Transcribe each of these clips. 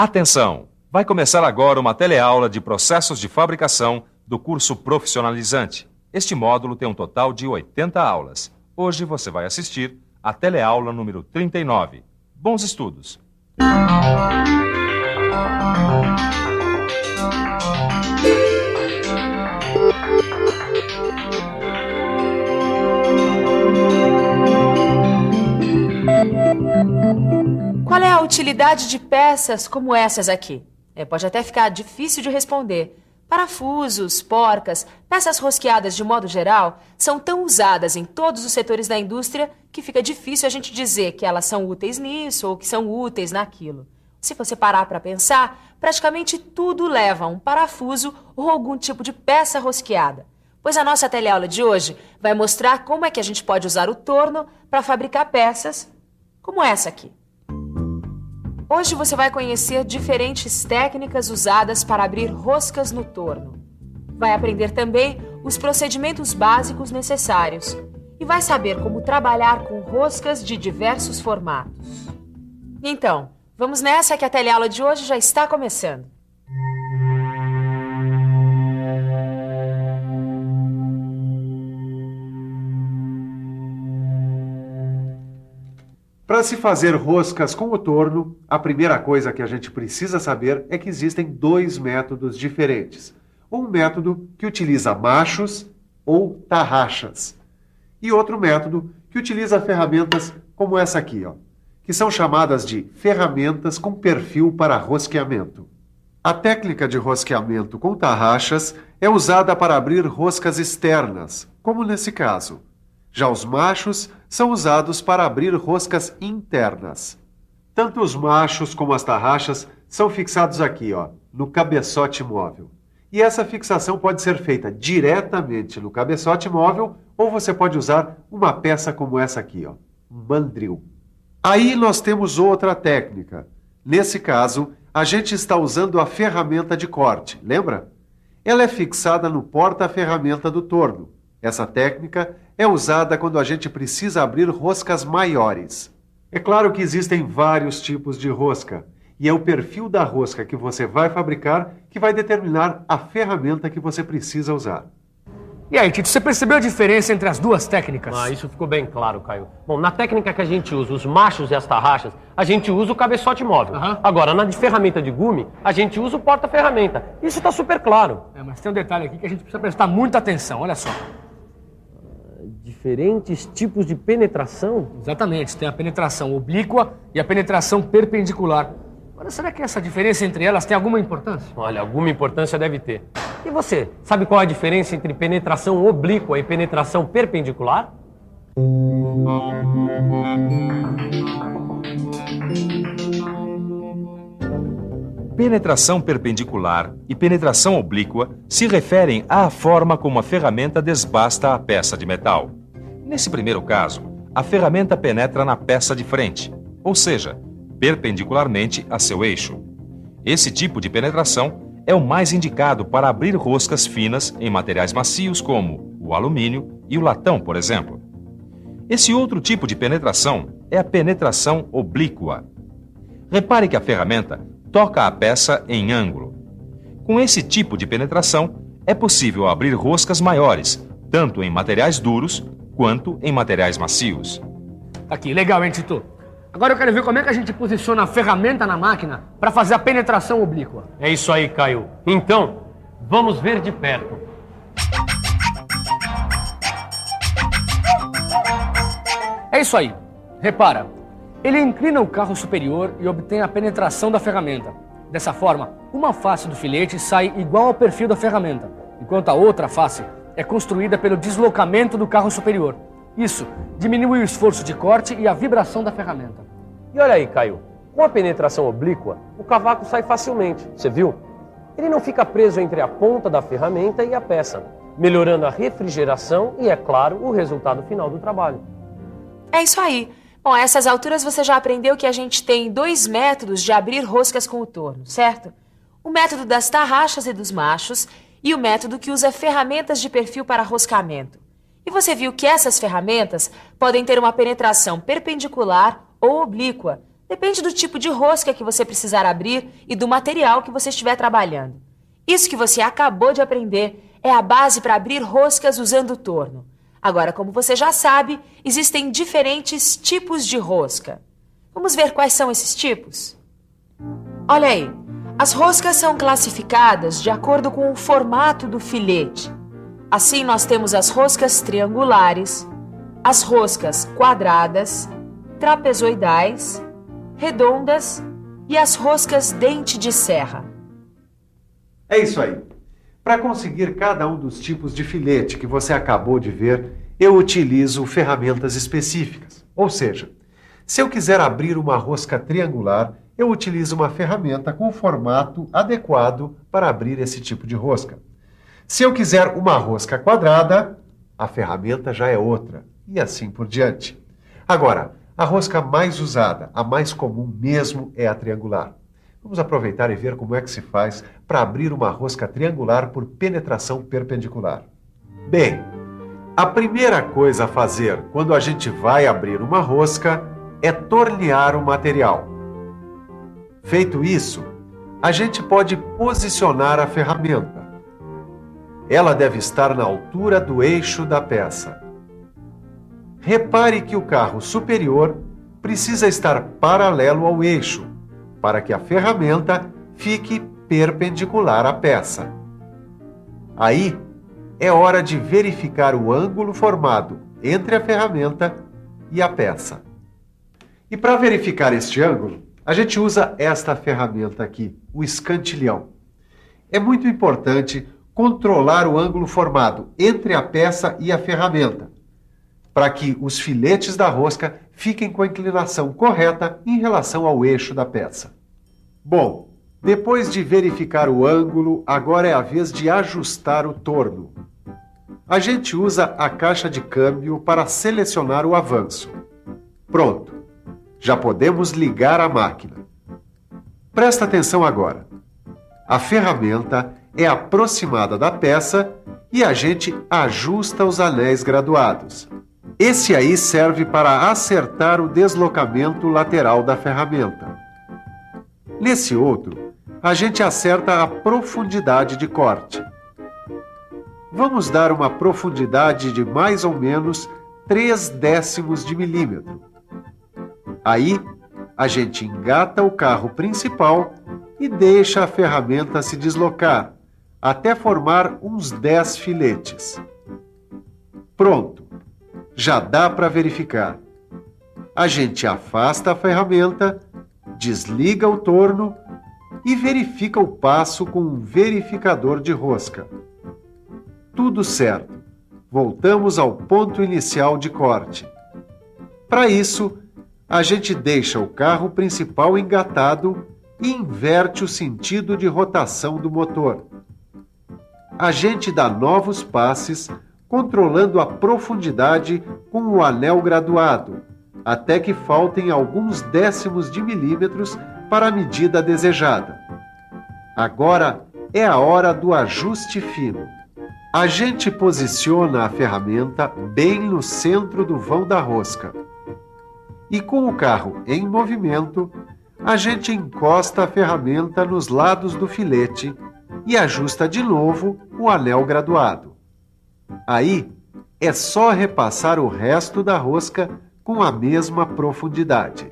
Atenção! Vai começar agora uma teleaula de processos de fabricação do curso profissionalizante. Este módulo tem um total de 80 aulas. Hoje você vai assistir a teleaula número 39. Bons estudos! Qual é a utilidade de peças como essas aqui? Pode até ficar difícil de responder. Parafusos, porcas, peças rosqueadas de modo geral, são tão usadas em todos os setores da indústria que fica difícil a gente dizer que elas são úteis nisso ou que são úteis naquilo. Se você parar para pensar, praticamente tudo leva a um parafuso ou algum tipo de peça rosqueada. Pois a nossa teleaula de hoje vai mostrar como é que a gente pode usar o torno para fabricar peças como essa aqui. Hoje você vai conhecer diferentes técnicas usadas para abrir roscas no torno. Vai aprender também os procedimentos básicos necessários e vai saber como trabalhar com roscas de diversos formatos. Então, vamos nessa que a teleaula de hoje já está começando. Para se fazer roscas com o torno, a primeira coisa que a gente precisa saber é que existem dois métodos diferentes. Um método que utiliza machos ou tarraxas e outro método que utiliza ferramentas como essa aqui, que são chamadas de ferramentas com perfil para rosqueamento. A técnica de rosqueamento com tarraxas é usada para abrir roscas externas, como nesse caso. Já os machos são usados para abrir roscas internas. Tanto os machos como as tarraxas são fixados aqui, no cabeçote móvel. E essa fixação pode ser feita diretamente no cabeçote móvel ou você pode usar uma peça como essa aqui, um mandril. Aí nós temos outra técnica. Nesse caso, a gente está usando a ferramenta de corte, lembra? Ela é fixada no porta-ferramenta do torno. Essa técnica é usada quando a gente precisa abrir roscas maiores. É claro que existem vários tipos de rosca, e é o perfil da rosca que você vai fabricar que vai determinar a ferramenta que você precisa usar. E aí, Tito, você percebeu a diferença entre as duas técnicas? Isso ficou bem claro, Caio. Bom, na técnica que a gente usa os machos e as tarraxas, a gente usa o cabeçote móvel. Agora, na de ferramenta de gume, a gente usa o porta-ferramenta. Isso está super claro. Mas tem um detalhe aqui que a gente precisa prestar muita atenção, olha só. Diferentes tipos de penetração? Exatamente, tem a penetração oblíqua e a penetração perpendicular. Agora, será que essa diferença entre elas tem alguma importância? Olha, alguma importância deve ter. E você, sabe qual é a diferença entre penetração oblíqua e penetração perpendicular? Penetração perpendicular e penetração oblíqua se referem à forma como a ferramenta desbasta a peça de metal. Nesse primeiro caso, a ferramenta penetra na peça de frente, ou seja, perpendicularmente a seu eixo. Esse tipo de penetração é o mais indicado para abrir roscas finas em materiais macios como o alumínio e o latão, por exemplo. Esse outro tipo de penetração é a penetração oblíqua. Repare que a ferramenta toca a peça em ângulo. Com esse tipo de penetração, é possível abrir roscas maiores, tanto em materiais duros quanto em materiais macios. Aqui, legal, hein, Tito? Agora eu quero ver como é que a gente posiciona a ferramenta na máquina para fazer a penetração oblíqua. É isso aí, Caio. Então, vamos ver de perto. É isso aí. Repara. Ele inclina o carro superior e obtém a penetração da ferramenta. Dessa forma, uma face do filete sai igual ao perfil da ferramenta, enquanto a outra face é construída pelo deslocamento do carro superior. Isso diminui o esforço de corte e a vibração da ferramenta. E olha aí, Caio, com a penetração oblíqua, o cavaco sai facilmente, você viu? Ele não fica preso entre a ponta da ferramenta e a peça, melhorando a refrigeração e, é claro, o resultado final do trabalho. É isso aí. Bom, a essas alturas você já aprendeu que a gente tem dois métodos de abrir roscas com o torno, certo? O método das tarraxas e dos machos e o método que usa ferramentas de perfil para roscamento. E você viu que essas ferramentas podem ter uma penetração perpendicular ou oblíqua, Depende do tipo de rosca que você precisar abrir e do material que você estiver trabalhando. Isso que você acabou de aprender é a base para abrir roscas usando o torno. Agora, como você já sabe, existem diferentes tipos de rosca. Vamos ver quais são esses tipos? Olha aí, as roscas são classificadas de acordo com o formato do filete. Assim, nós temos as roscas triangulares, as roscas quadradas, trapezoidais, redondas e as roscas dente de serra. É isso aí. Para conseguir cada um dos tipos de filete que você acabou de ver, eu utilizo ferramentas específicas. Ou seja, se eu quiser abrir uma rosca triangular, eu utilizo uma ferramenta com formato adequado para abrir esse tipo de rosca. Se eu quiser uma rosca quadrada, a ferramenta já é outra, e assim por diante. Agora, a rosca mais usada, a mais comum mesmo, é a triangular. Vamos aproveitar e ver como é que se faz para abrir uma rosca triangular por penetração perpendicular. Bem, a primeira coisa a fazer quando a gente vai abrir uma rosca é tornear o material. Feito isso, a gente pode posicionar a ferramenta. Ela deve estar na altura do eixo da peça. Repare que o carro superior precisa estar paralelo ao eixo, para que a ferramenta fique perpendicular à peça. Aí, é hora de verificar o ângulo formado entre a ferramenta e a peça. E para verificar este ângulo, a gente usa esta ferramenta aqui, o escantilhão. É muito importante controlar o ângulo formado entre a peça e a ferramenta, para que os filetes da rosca fiquem com a inclinação correta em relação ao eixo da peça. Bom, depois de verificar o ângulo, agora é a vez de ajustar o torno. A gente usa a caixa de câmbio para selecionar o avanço. Pronto, já podemos ligar a máquina. Presta atenção agora. A ferramenta é aproximada da peça e a gente ajusta os anéis graduados. Esse aí serve para acertar o deslocamento lateral da ferramenta. Nesse outro, a gente acerta a profundidade de corte. Vamos dar uma profundidade de mais ou menos 0,3 de milímetro. Aí, a gente engata o carro principal e deixa a ferramenta se deslocar, até formar uns 10 filetes. Pronto! Já dá para verificar. A gente afasta a ferramenta, desliga o torno e verifica o passo com um verificador de rosca. Tudo certo. Voltamos ao ponto inicial de corte. Para isso, a gente deixa o carro principal engatado e inverte o sentido de rotação do motor. A gente dá novos passes, controlando a profundidade com o anel graduado, até que faltem alguns décimos de milímetros para a medida desejada. Agora é a hora do ajuste fino. A gente posiciona a ferramenta bem no centro do vão da rosca. E com o carro em movimento, a gente encosta a ferramenta nos lados do filete e ajusta de novo o anel graduado. Aí, é só repassar o resto da rosca com a mesma profundidade.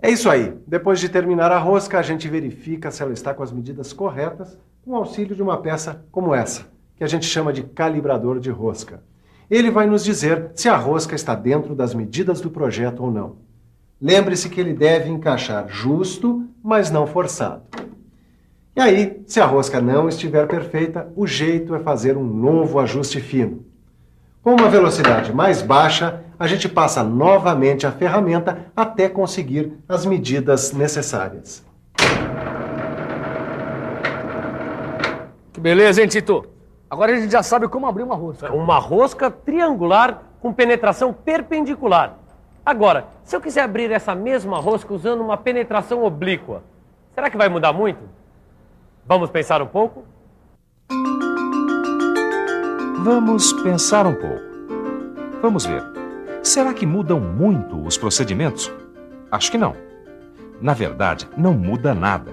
É isso aí. Depois de terminar a rosca, a gente verifica se ela está com as medidas corretas com o auxílio de uma peça como essa, que a gente chama de calibrador de rosca. Ele vai nos dizer se a rosca está dentro das medidas do projeto ou não. Lembre-se que ele deve encaixar justo, mas não forçado. E aí, se a rosca não estiver perfeita, o jeito é fazer um novo ajuste fino. Com uma velocidade mais baixa, a gente passa novamente a ferramenta até conseguir as medidas necessárias. Que beleza, hein, Tito? Agora a gente já sabe como abrir uma rosca. Uma rosca triangular com penetração perpendicular. Agora, se eu quiser abrir essa mesma rosca usando uma penetração oblíqua, será que vai mudar muito? Vamos pensar um pouco? Vamos pensar um pouco. Vamos ver. Será que mudam muito os procedimentos? Acho que não. Na verdade, não muda nada.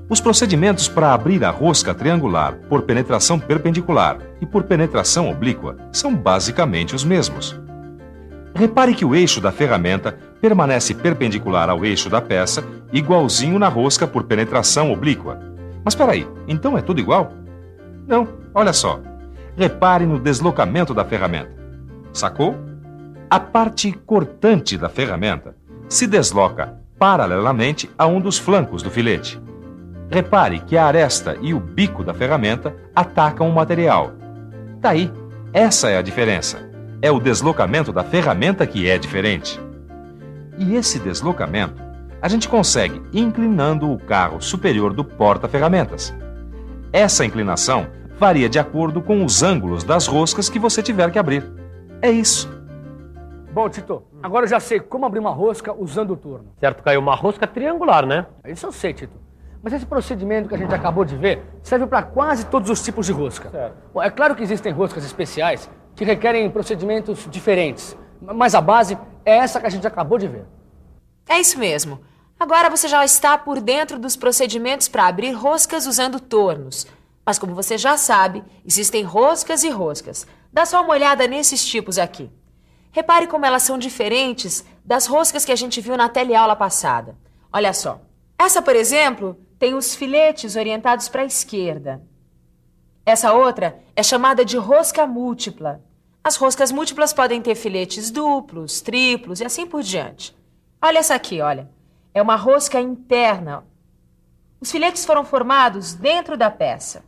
Os procedimentos para abrir a rosca triangular por penetração perpendicular e por penetração oblíqua são basicamente os mesmos. Repare que o eixo da ferramenta permanece perpendicular ao eixo da peça, igualzinho na rosca por penetração oblíqua. Mas espera aí, então é tudo igual? Não, olha só. Repare no deslocamento da ferramenta. Sacou? A parte cortante da ferramenta se desloca paralelamente a um dos flancos do filete. Repare que a aresta e o bico da ferramenta atacam o material. Daí, essa é a diferença. É o deslocamento da ferramenta que é diferente. E esse deslocamento a gente consegue inclinando o carro superior do porta-ferramentas. Essa inclinação varia de acordo com os ângulos das roscas que você tiver que abrir. É isso. Bom, Tito, agora eu já sei como abrir uma rosca usando o torno. Certo, Caio, uma rosca triangular, né? Isso eu sei, Tito. Mas esse procedimento que a gente acabou de ver serve para quase todos os tipos de rosca. Certo. Bom, é claro que existem roscas especiais que requerem procedimentos diferentes, mas a base é essa que a gente acabou de ver. É isso mesmo. Agora você já está por dentro dos procedimentos para abrir roscas usando tornos. Mas como você já sabe, existem roscas e roscas. Dá só uma olhada nesses tipos aqui. Repare como elas são diferentes das roscas que a gente viu na teleaula passada. Olha só. Essa, por exemplo, tem os filetes orientados para a esquerda. Essa outra é chamada de rosca múltipla. As roscas múltiplas podem ter filetes duplos, triplos e assim por diante. Olha essa aqui, olha. É uma rosca interna. Os filetes foram formados dentro da peça.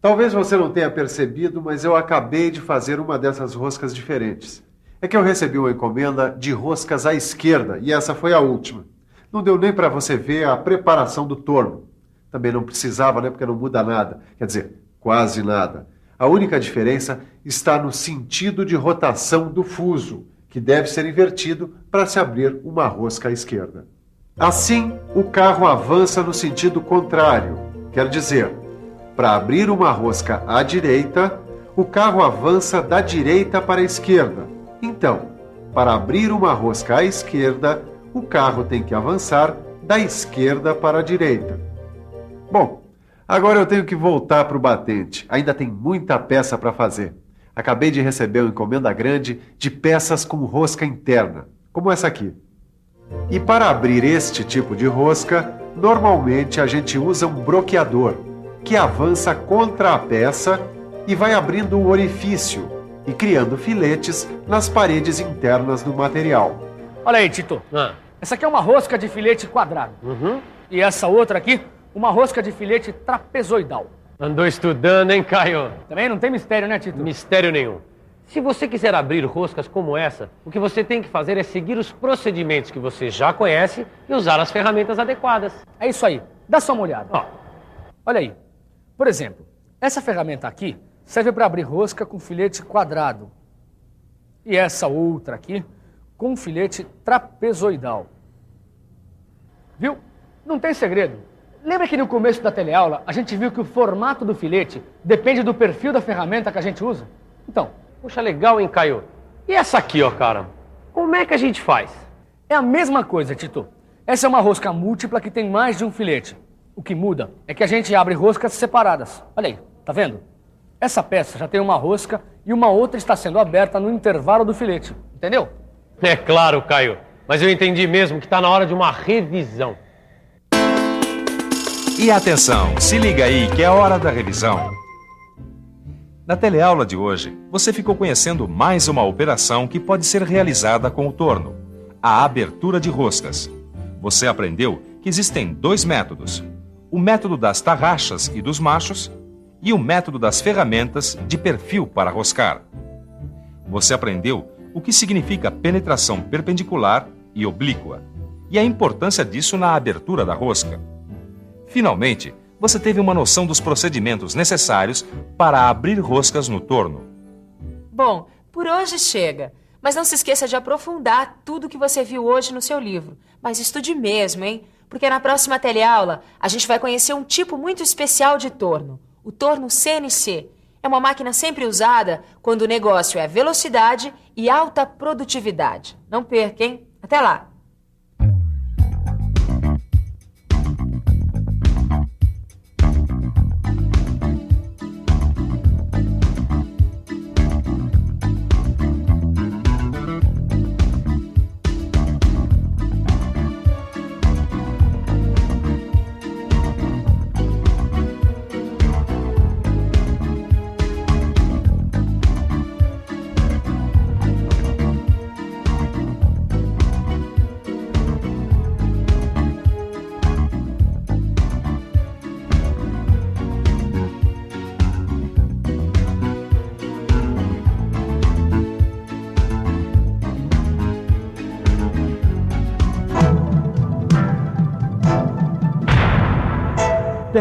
Talvez você não tenha percebido, mas eu acabei de fazer uma dessas roscas diferentes. É que eu recebi uma encomenda de roscas à esquerda e essa foi a última. Não deu nem para você ver a preparação do torno. Também não precisava, né? Porque não muda nada. Quer dizer, quase nada. A única diferença está no sentido de rotação do fuso, que deve ser invertido para se abrir uma rosca à esquerda. Assim, o carro avança no sentido contrário. Quer dizer, para abrir uma rosca à direita, o carro avança da direita para a esquerda. Então, para abrir uma rosca à esquerda, o carro tem que avançar da esquerda para a direita. Bom, agora eu tenho que voltar para o batente. Ainda tem muita peça para fazer. Acabei de receber uma encomenda grande de peças com rosca interna, como essa aqui. E para abrir este tipo de rosca, normalmente a gente usa um broqueador, que avança contra a peça e vai abrindo um orifício e criando filetes nas paredes internas do material. Olha aí, Tito. Essa aqui é uma rosca de filete quadrado. E essa outra aqui, uma rosca de filete trapezoidal. Andou estudando, hein, Caio? Também não tem mistério, né, Tito? Mistério nenhum. Se você quiser abrir roscas como essa, o que você tem que fazer é seguir os procedimentos que você já conhece e usar as ferramentas adequadas. É isso aí. Dá só uma olhada. Olha aí. Por exemplo, essa ferramenta aqui serve para abrir rosca com filete quadrado. E essa outra aqui com filete trapezoidal. Viu? Não tem segredo. Lembra que no começo da teleaula a gente viu que o formato do filete depende do perfil da ferramenta que a gente usa? Então, Puxa, legal, hein, Caio? E essa aqui, ó, cara? Como é que a gente faz? é a mesma coisa, Tito. Essa é uma rosca múltipla que tem mais de um filete. O que muda é que a gente abre roscas separadas. Olha aí, tá vendo? Essa peça já tem uma rosca e uma outra está sendo aberta no intervalo do filete. Entendeu? É claro, Caio. Mas eu entendi mesmo que está na hora de uma revisão. E atenção, se liga aí que é hora da revisão. Na teleaula de hoje, você ficou conhecendo mais uma operação que pode ser realizada com o torno: a abertura de roscas. Você aprendeu que existem dois métodos: o método das tarraxas e dos machos e o método das ferramentas de perfil para roscar. Você aprendeu o que significa penetração perpendicular e oblíqua e a importância disso na abertura da rosca. Finalmente, você teve uma noção dos procedimentos necessários para abrir roscas no torno. Bom, por hoje chega. Mas não se esqueça de aprofundar tudo que você viu hoje no seu livro. Mas estude mesmo, hein? porque na próxima teleaula a gente vai conhecer um tipo muito especial de torno, o torno CNC. É uma máquina sempre usada quando o negócio é velocidade e alta produtividade. Não perca, hein? Até lá!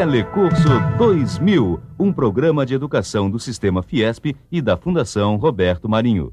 Telecurso 2000, um programa de educação do Sistema Fiesp e da Fundação Roberto Marinho.